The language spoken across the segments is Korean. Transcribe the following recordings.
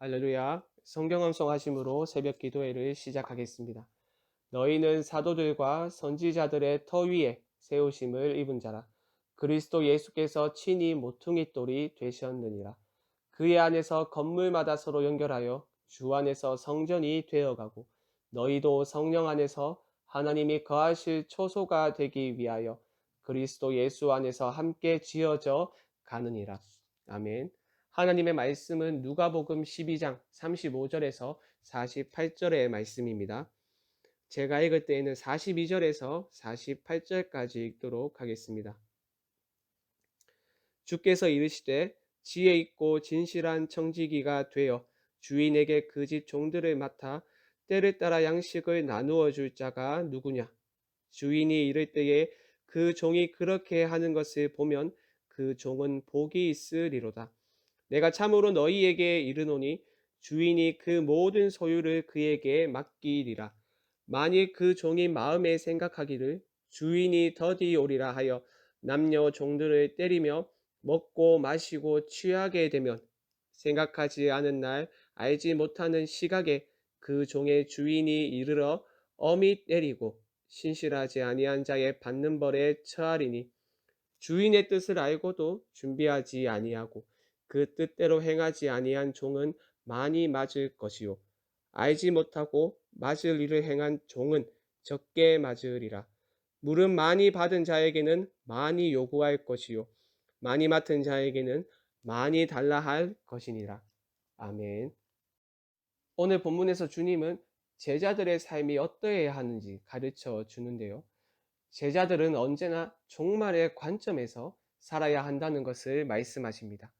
할렐루야. 성경 암송하심으로 새벽 기도회를 시작하겠습니다. 너희는 사도들과 선지자들의 터 위에 세우심을 입은 자라. 그리스도 예수께서 친히 모퉁이 돌이 되셨느니라. 그의 안에서 건물마다 서로 연결하여 주 안에서 성전이 되어가고 너희도 성령 안에서 하나님이 거하실 초소가 되기 위하여 그리스도 예수 안에서 함께 지어져 가느니라. 아멘. 하나님의 말씀은 누가복음 12장 35절에서 48절의 말씀입니다. 제가 읽을 때에는 42절에서 48절까지 읽도록 하겠습니다. 주께서 이르시되 지혜 있고 진실한 청지기가 되어 주인에게 그 집 종들을 맡아 때를 따라 양식을 나누어 줄 자가 누구냐? 주인이 이를 때에 그 종이 그렇게 하는 것을 보면 그 종은 복이 있으리로다. 내가 참으로 너희에게 이르노니 주인이 그 모든 소유를 그에게 맡기리라. 만일 그 종이 마음에 생각하기를 주인이 더디 오리라 하여 남녀 종들을 때리며 먹고 마시고 취하게 되면 생각하지 않은 날 알지 못하는 시각에 그 종의 주인이 이르러 엄히 때리고 신실하지 아니한 자의 받는 벌에 처하리니 주인의 뜻을 알고도 준비하지 아니하고 그 뜻대로 행하지 아니한 종은 많이 맞을 것이요 알지 못하고 맞을 일을 행한 종은 적게 맞으리라. 물은 많이 받은 자에게는 많이 요구할 것이요 많이 맡은 자에게는 많이 달라 할 것이니라. 아멘. 오늘 본문에서 주님은 제자들의 삶이 어떠해야 하는지 가르쳐 주는데요. 제자들은 언제나 종말의 관점에서 살아야 한다는 것을 말씀하십니다.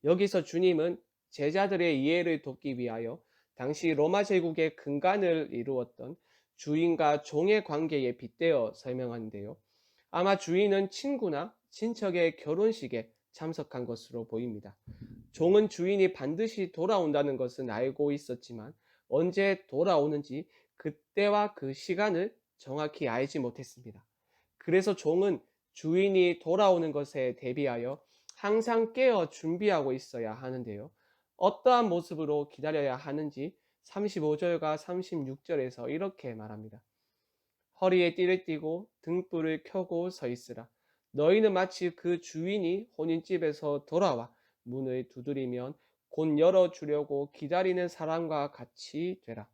여기서 주님은 제자들의 이해를 돕기 위하여 당시 로마 제국의 근간을 이루었던 주인과 종의 관계에 빗대어 설명하는데요. 아마 주인은 친구나 친척의 결혼식에 참석한 것으로 보입니다. 종은 주인이 반드시 돌아온다는 것은 알고 있었지만 언제 돌아오는지 그때와 그 시간을 정확히 알지 못했습니다. 그래서 종은 주인이 돌아오는 것에 대비하여 항상 깨어 준비하고 있어야 하는데요. 어떠한 모습으로 기다려야 하는지 35절과 36절에서 이렇게 말합니다. 허리에 띠를 띠고 등불을 켜고 서 있으라. 너희는 마치 그 주인이 혼인집에서 돌아와 문을 두드리면 곧 열어주려고 기다리는 사람과 같이 되라.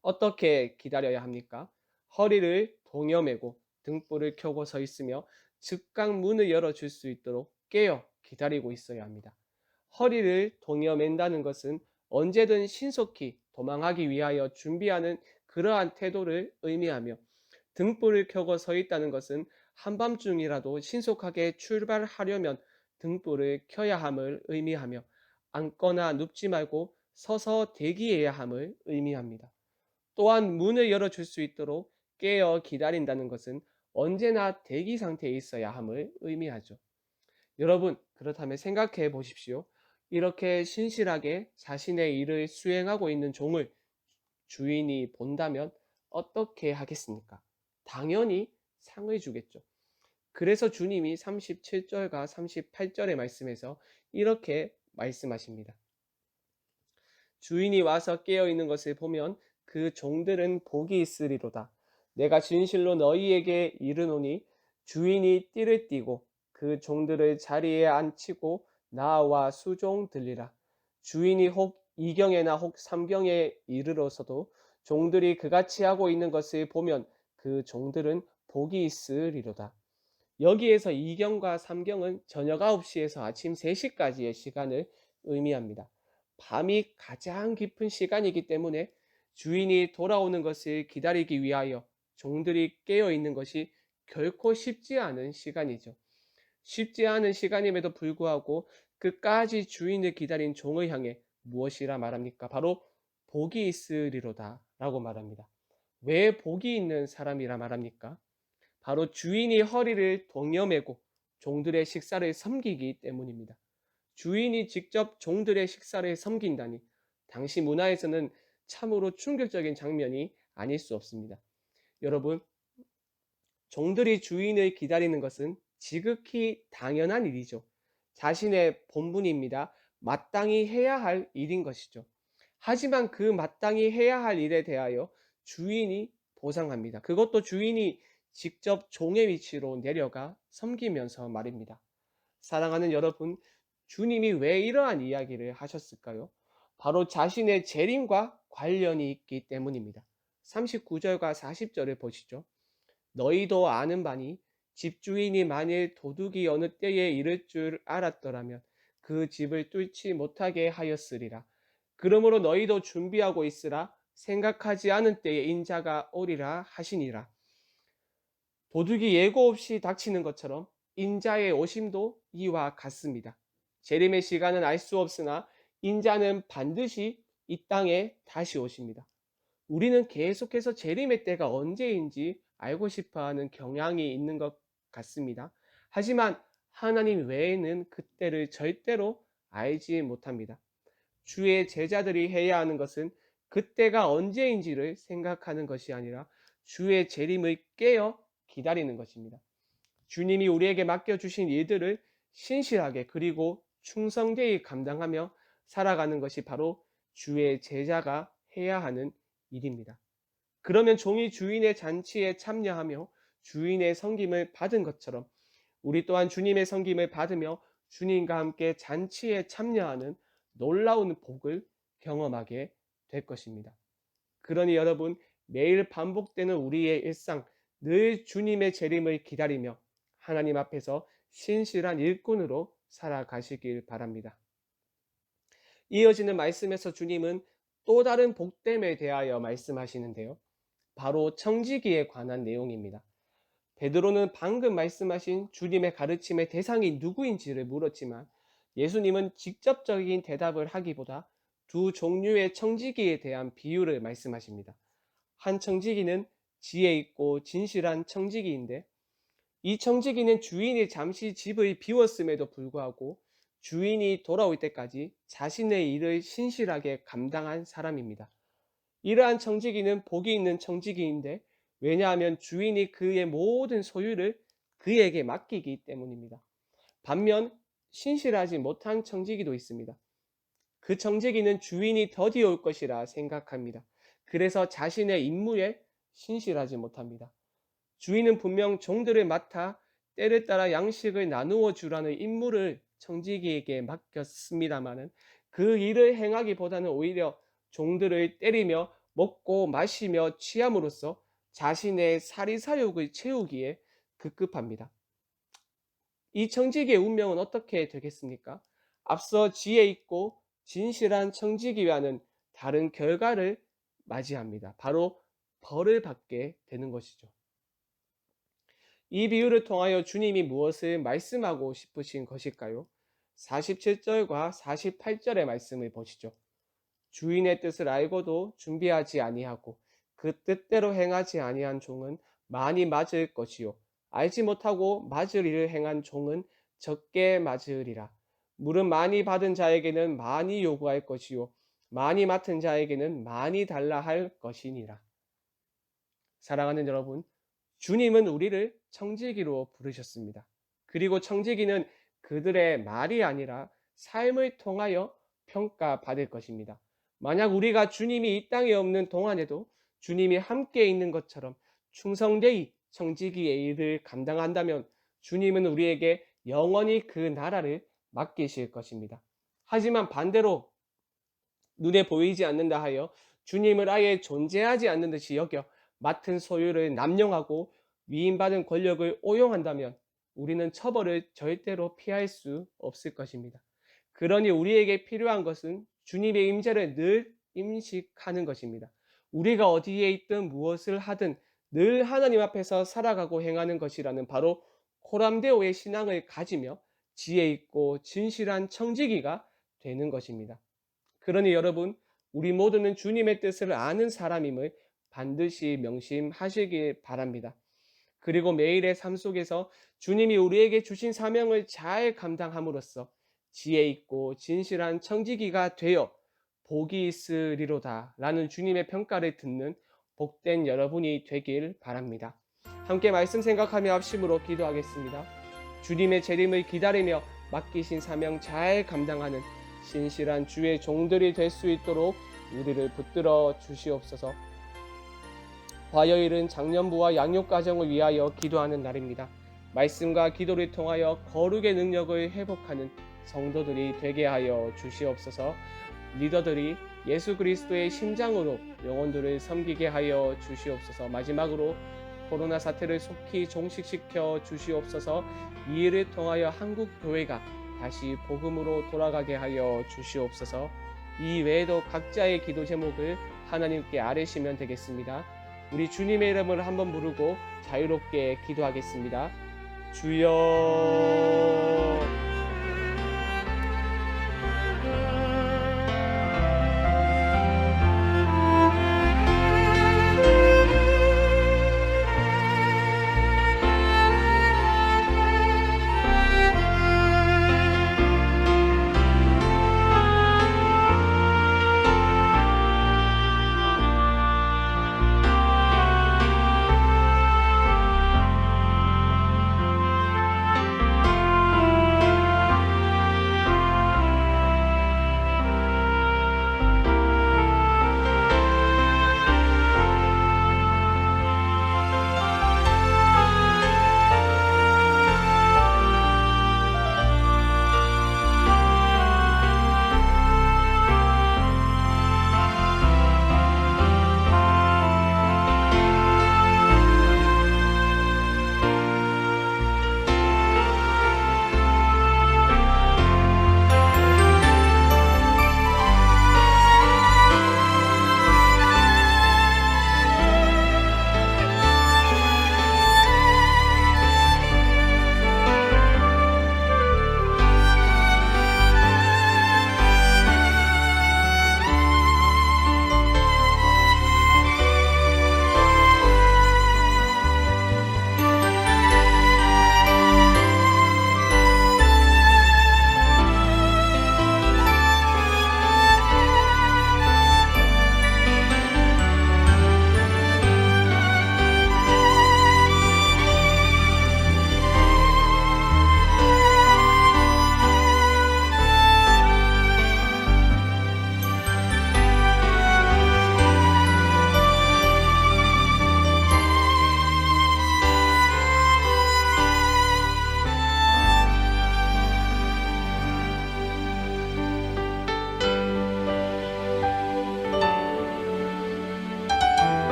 어떻게 기다려야 합니까? 허리를 동여매고 등불을 켜고 서 있으며 즉각 문을 열어줄 수 있도록 깨어 기다리고 있어야 합니다. 허리를 동여맨다는 것은 언제든 신속히 도망하기 위하여 준비하는 그러한 태도를 의미하며 등불을 켜고 서 있다는 것은 한밤중이라도 신속하게 출발하려면 등불을 켜야 함을 의미하며 앉거나 눕지 말고 서서 대기해야 함을 의미합니다. 또한 문을 열어줄 수 있도록 깨어 기다린다는 것은 언제나 대기 상태에 있어야 함을 의미하죠. 여러분, 그렇다면 생각해 보십시오. 이렇게 신실하게 자신의 일을 수행하고 있는 종을 주인이 본다면 어떻게 하겠습니까? 당연히 상을 주겠죠. 그래서 주님이 37절과 38절의 말씀에서 이렇게 말씀하십니다. 주인이 와서 깨어 있는 것을 보면 그 종들은 복이 있으리로다. 내가 진실로 너희에게 이르노니 주인이 띠를 띠고 그 종들을 자리에 앉히고 나와 수종 들리라. 주인이 혹 이경에나 혹 삼경에 이르러서도 종들이 그같이 하고 있는 것을 보면 그 종들은 복이 있으리로다. 여기에서 이경과 삼경은 저녁 9시에서 아침 3시까지의 시간을 의미합니다. 밤이 가장 깊은 시간이기 때문에 주인이 돌아오는 것을 기다리기 위하여 종들이 깨어 있는 것이 결코 쉽지 않은 시간이죠. 쉽지 않은 시간임에도 불구하고 끝까지 주인을 기다린 종을 향해 무엇이라 말합니까? 바로 복이 있으리로다 라고 말합니다. 왜 복이 있는 사람이라 말합니까? 바로 주인이 허리를 동여매고 종들의 식사를 섬기기 때문입니다. 주인이 직접 종들의 식사를 섬긴다니 당시 문화에서는 참으로 충격적인 장면이 아닐 수 없습니다. 여러분, 종들이 주인을 기다리는 것은 지극히 당연한 일이죠. 자신의 본분입니다. 마땅히 해야 할 일인 것이죠. 하지만 그 마땅히 해야 할 일에 대하여 주인이 보상합니다. 그것도 주인이 직접 종의 위치로 내려가 섬기면서 말입니다. 사랑하는 여러분, 주님이 왜 이러한 이야기를 하셨을까요? 바로 자신의 재림과 관련이 있기 때문입니다. 39절과 40절을 보시죠. 너희도 아는 바니 집주인이 만일 도둑이 어느 때에 이를 줄 알았더라면 그 집을 뚫지 못하게 하였으리라. 그러므로 너희도 준비하고 있으라. 생각하지 않은 때에 인자가 오리라 하시니라. 도둑이 예고 없이 닥치는 것처럼 인자의 오심도 이와 같습니다. 재림의 시간은 알 수 없으나 인자는 반드시 이 땅에 다시 오십니다. 우리는 계속해서 재림의 때가 언제인지 알고 싶어 하는 경향이 있는 것 같습니다. 하지만 하나님 외에는 그때를 절대로 알지 못합니다. 주의 제자들이 해야 하는 것은 그때가 언제인지를 생각하는 것이 아니라 주의 재림을 깨어 기다리는 것입니다. 주님이 우리에게 맡겨주신 일들을 신실하게 그리고 충성되이 감당하며 살아가는 것이 바로 주의 제자가 해야 하는 일입니다. 그러면 종이 주인의 잔치에 참여하며 주인의 섬김을 받은 것처럼 우리 또한 주님의 섬김을 받으며 주님과 함께 잔치에 참여하는 놀라운 복을 경험하게 될 것입니다. 그러니 여러분, 매일 반복되는 우리의 일상, 늘 주님의 재림을 기다리며 하나님 앞에서 신실한 일꾼으로 살아가시길 바랍니다. 이어지는 말씀에서 주님은 또 다른 복됨에 대하여 말씀하시는데요. 바로 청지기에 관한 내용입니다. 베드로는 방금 말씀하신 주님의 가르침의 대상이 누구인지를 물었지만 예수님은 직접적인 대답을 하기보다 두 종류의 청지기에 대한 비유를 말씀하십니다. 한 청지기는 지혜 있고 진실한 청지기인데 이 청지기는 주인이 잠시 집을 비웠음에도 불구하고 주인이 돌아올 때까지 자신의 일을 신실하게 감당한 사람입니다. 이러한 청지기는 복이 있는 청지기인데 왜냐하면 주인이 그의 모든 소유를 그에게 맡기기 때문입니다. 반면 신실하지 못한 청지기도 있습니다. 그 청지기는 주인이 더디 올 것이라 생각합니다. 그래서 자신의 임무에 신실하지 못합니다. 주인은 분명 종들을 맡아 때를 따라 양식을 나누어 주라는 임무를 청지기에게 맡겼습니다마는 그 일을 행하기보다는 오히려 종들을 때리며 먹고 마시며 취함으로써 자신의 사리사욕을 채우기에 급급합니다. 이 청지기의 운명은 어떻게 되겠습니까? 앞서 지혜 있고 진실한 청지기와는 다른 결과를 맞이합니다. 바로 벌을 받게 되는 것이죠. 이 비유를 통하여 주님이 무엇을 말씀하고 싶으신 것일까요? 47절과 48절의 말씀을 보시죠. 주인의 뜻을 알고도 준비하지 아니하고 그 뜻대로 행하지 아니한 종은 많이 맞을 것이요 알지 못하고 맞을 일을 행한 종은 적게 맞으리라. 물은 많이 받은 자에게는 많이 요구할 것이요 많이 맡은 자에게는 많이 달라 할 것이니라. 사랑하는 여러분, 주님은 우리를 청지기로 부르셨습니다. 그리고 청지기는 그들의 말이 아니라 삶을 통하여 평가받을 것입니다. 만약 우리가 주님이 이 땅에 없는 동안에도 주님이 함께 있는 것처럼 충성되이 청지기의 일을 감당한다면 주님은 우리에게 영원히 그 나라를 맡기실 것입니다. 하지만 반대로 눈에 보이지 않는다 하여 주님을 아예 존재하지 않는 듯이 여겨 맡은 소유를 남용하고 위임받은 권력을 오용한다면 우리는 처벌을 절대로 피할 수 없을 것입니다. 그러니 우리에게 필요한 것은 주님의 임재를 늘 임식하는 것입니다. 우리가 어디에 있든 무엇을 하든 늘 하나님 앞에서 살아가고 행하는 것이라는 바로 코람데오의 신앙을 가지며 지혜 있고 진실한 청지기가 되는 것입니다. 그러니 여러분, 우리 모두는 주님의 뜻을 아는 사람임을 반드시 명심하시길 바랍니다. 그리고 매일의 삶 속에서 주님이 우리에게 주신 사명을 잘 감당함으로써 지혜 있고 진실한 청지기가 되어 복이 있으리로다 라는 주님의 평가를 듣는 복된 여러분이 되길 바랍니다. 함께 말씀 생각하며 합심으로 기도하겠습니다. 주님의 재림을 기다리며 맡기신 사명 잘 감당하는 신실한 주의 종들이 될 수 있도록 우리를 붙들어 주시옵소서. 화요일은 장년부와 양육가정을 위하여 기도하는 날입니다. 말씀과 기도를 통하여 거룩의 능력을 회복하는 성도들이 되게 하여 주시옵소서. 리더들이 예수 그리스도의 심장으로 영혼들을 섬기게 하여 주시옵소서. 마지막으로 코로나 사태를 속히 종식시켜 주시옵소서. 이 일을 통하여 한국 교회가 다시 복음으로 돌아가게 하여 주시옵소서. 이 외에도 각자의 기도 제목을 하나님께 아뢰시면 되겠습니다. 우리 주님의 이름을 한번 부르고 자유롭게 기도하겠습니다. 주여